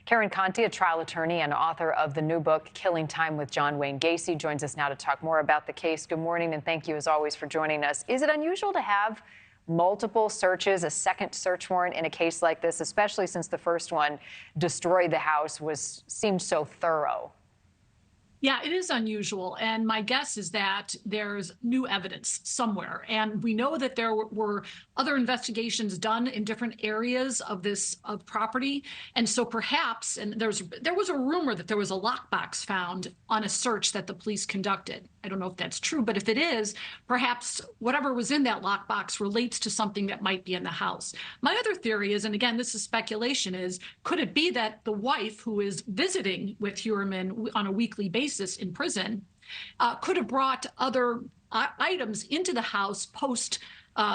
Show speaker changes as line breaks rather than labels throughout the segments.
Karen Conti, a trial attorney and author of the new book, Killing Time with John Wayne Gacy, joins us now to talk more about the case. Good morning, and thank you, as always, for joining us. Is it unusual to have multiple searches, a second search warrant in a case like this, especially since the first one destroyed the house, seemed so thorough?
Yeah, it is unusual. And my guess is that there's new evidence somewhere. And we know that there were other investigations done in different areas of property. And so perhaps, and there was a rumor that there was a lockbox found on a search that the police conducted. I don't know if that's true, but if it is, perhaps whatever was in that lockbox relates to something that might be in the house. My other theory is, and again, this is speculation, is could it be that the wife who is visiting with Heuermann on a weekly basis in prison could have brought other items into the house post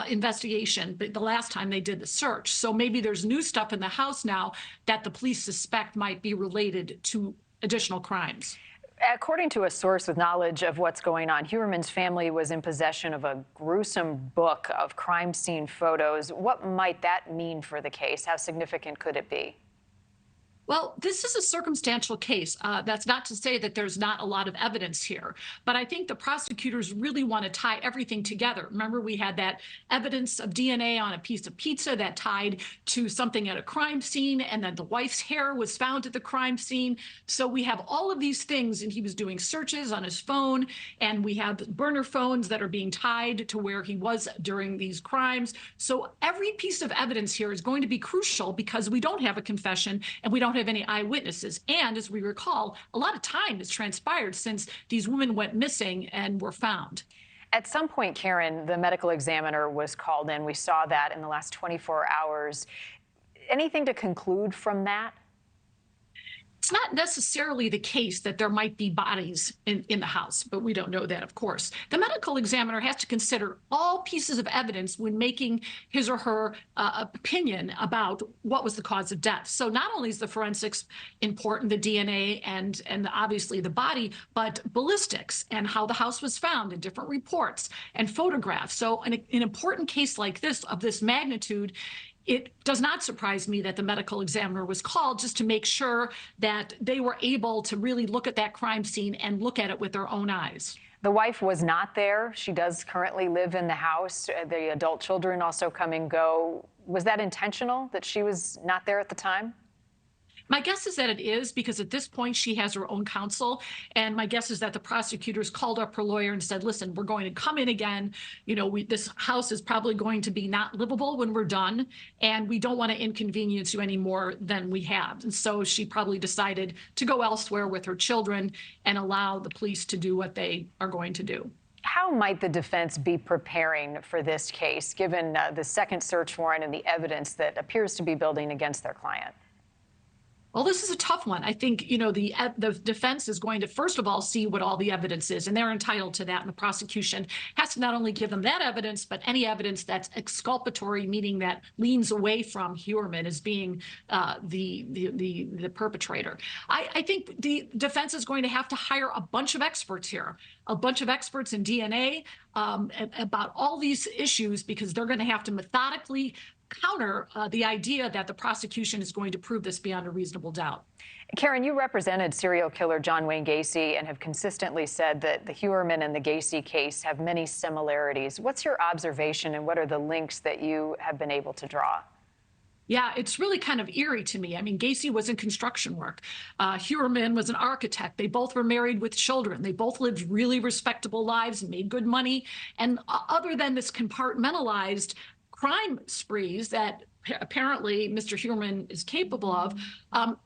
investigation, but the last time they did the search. So maybe there's new stuff in the house now that the police suspect might be related to additional crimes.
According to a source with knowledge of what's going on, Heuermann's family was in possession of a gruesome book of crime scene photos. What might that mean for the case? How significant could it be?
Well, this is a circumstantial case. That's not to say that there's not a lot of evidence here, but I think the prosecutors really want to tie everything together. Remember, we had that evidence of DNA on a piece of pizza that tied to something at a crime scene, and then the wife's hair was found at the crime scene. So we have all of these things, and he was doing searches on his phone, and we have burner phones that are being tied to where he was during these crimes. So every piece of evidence here is going to be crucial because we don't have a confession and we don't have any eyewitnesses. And as we recall, a lot of time has transpired since these women went missing and were found.
At some point, Karen, the medical examiner was called in. We saw that in the last 24 hours. Anything to conclude from that?
It's not necessarily the case that there might be bodies in the house, but we don't know that, of course. The medical examiner has to consider all pieces of evidence when making his or her opinion about what was the cause of death. So not only is the forensics important, the DNA and obviously the body, but ballistics and how the house was found in different reports and photographs. So an important case like this, of this magnitude, it does not surprise me that the medical examiner was called just to make sure that they were able to really look at that crime scene and look at it with their own eyes.
The wife was not there. She does currently live in the house. The adult children also come and go. Was that intentional, that she was not there at the time?
My guess is that it is, because at this point she has her own counsel. And my guess is that the prosecutors called up her lawyer and said, listen, we're going to come in again. You know, this house is probably going to be not livable when we're done. And we don't want to inconvenience you any more than we have. And so she probably decided to go elsewhere with her children and allow the police to do what they are going to do.
How might the defense be preparing for this case, given the second search warrant and the evidence that appears to be building against their client?
Well, this is a tough one. I think, you know, the defense is going to, first of all, see what all the evidence is, and they're entitled to that. And the prosecution has to not only give them that evidence, but any evidence that's exculpatory, meaning that leans away from Heuermann as being the perpetrator. I think the defense is going to have to hire a bunch of experts here, a bunch of experts in DNA about all these issues, because they're going to have to methodically counter the idea that the prosecution is going to prove this beyond a reasonable doubt.
Karen, you represented serial killer John Wayne Gacy and have consistently said that the Heuermann and the Gacy case have many similarities. What's your observation, and what are the links that you have been able to draw?
Yeah, it's really kind of eerie to me. I mean, Gacy was in construction work. Heuermann was an architect. They both were married with children. They both lived really respectable lives and made good money. And other than this compartmentalized crime sprees that apparently Mr. Heuermann is capable of,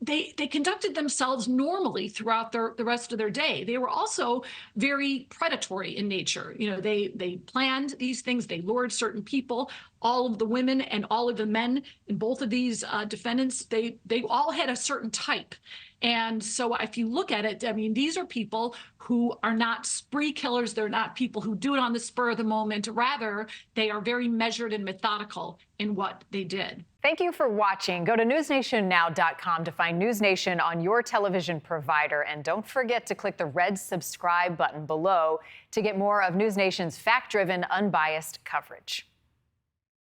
they conducted themselves normally throughout the rest of their day. They were also very predatory in nature. You know, they planned these things. They lured certain people. All of the women and all of the men in both of these defendants, they all had a certain type. And so if you look at it, I mean, these are people who are not spree killers. They're not people who do it on the spur of the moment. Rather, they are very measured and methodical in what they did.
Thank you for watching. Go to newsnationnow.com to find NewsNation on your television provider. And don't forget to click the red subscribe button below to get more of NewsNation's fact-driven, unbiased coverage.